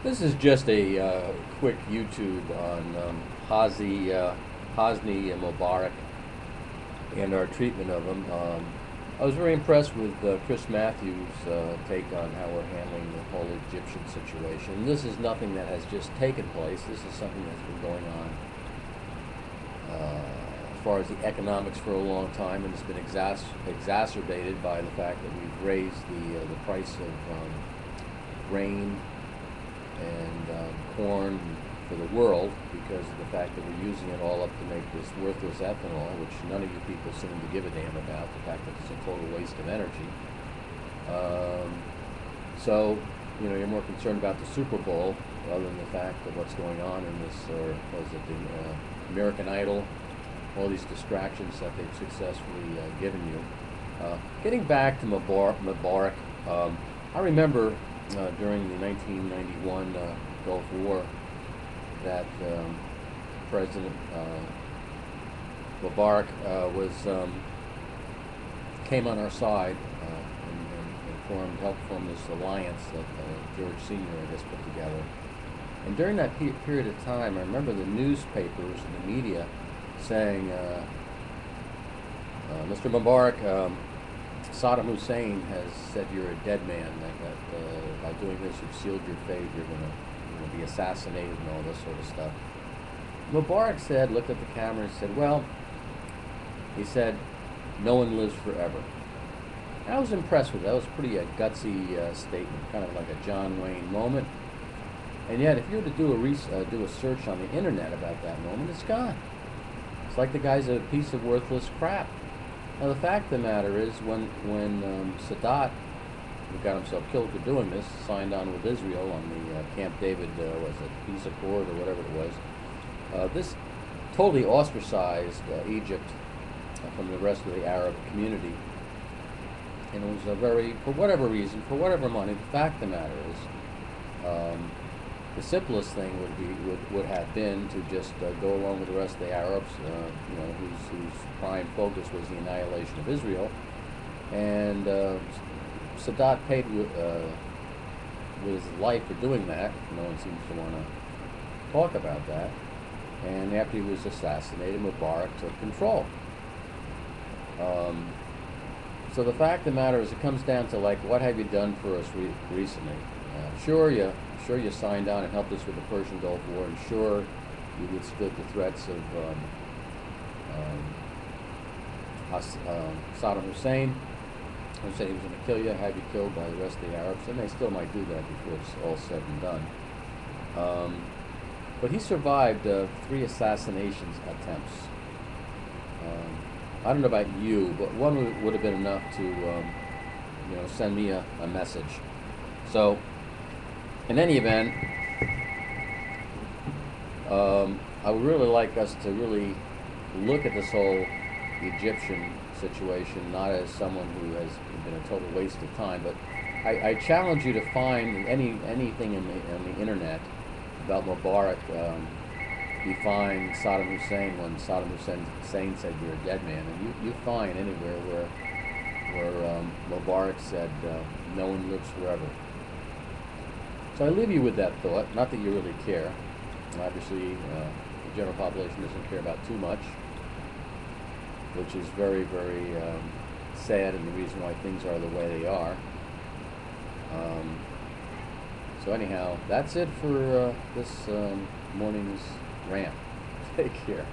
This is just a quick YouTube on Hosni Mubarac and our treatment of him. I was very impressed with Chris Matthews' take on how we're handling the whole Egyptian situation. This is nothing that has just taken place. This is something that's been going on as far as the economics for a long time, and it's been exacerbated by the fact that we've raised the price of grain and corn for the world because of the fact that we're using it all up to make this worthless ethanol, which none of you people seem to give a damn about, the fact that it's a total waste of energy. So, you know, you're more concerned about the Super Bowl rather than the fact of what's going on in this, or was it the American Idol, all these distractions that they've successfully given you. Getting back to Mubarak, I remember during the 1991 Gulf War that President Mubarak came on our side and helped form this alliance that George Sr. I guess put together. And during that period of time, I remember the newspapers and the media saying, Mr. Mubarak, Saddam Hussein has said you're a dead man, that by doing this you've sealed your fate, you're going to be assassinated and all this sort of stuff. Mubarak said, looked at the camera and said, well, he said, no one lives forever. And I was impressed with that. That was pretty a gutsy statement, kind of like a John Wayne moment. And yet, if you were to do a search on the internet about that moment, it's gone. It's like the guy's a piece of worthless crap. Now, the fact of the matter is, when Sadat, who got himself killed for doing this, signed on with Israel on the Camp David, was it Peace Accord or whatever it was, this totally ostracized Egypt from the rest of the Arab community. And it was a very, for whatever reason, for whatever money, the fact of the matter is, the simplest thing would have been to just go along with the rest of the Arabs, whose prime focus was the annihilation of Israel. And Sadat paid with his life for doing that. No one seems to want to talk about that. And after he was assassinated, Mubarak took control. So the fact of the matter is, it comes down to, like, what have you done for us recently? Sure you signed on and helped us with the Persian Gulf War, and sure you withstood the threats of Saddam Hussein, who said he was going to kill you, have you killed by the rest of the Arabs, and they still might do that before it's all said and done. But he survived 3 assassinations attempts. I don't know about you, but one would have been enough to, send me a message. So, in any event, I would really like us to really look at this whole Egyptian situation not as someone who has been a total waste of time, but I challenge you to find anything on the internet about Mubarak defying Saddam Hussein when Saddam Hussein said you're a dead man, and you find anywhere where Mubarak said no one lives forever. So I leave you with that thought. Not that you really care. Obviously, the general population doesn't care about too much, which is very, very sad, and the reason why things are the way they are. So anyhow, that's it for this morning's rant. Take care.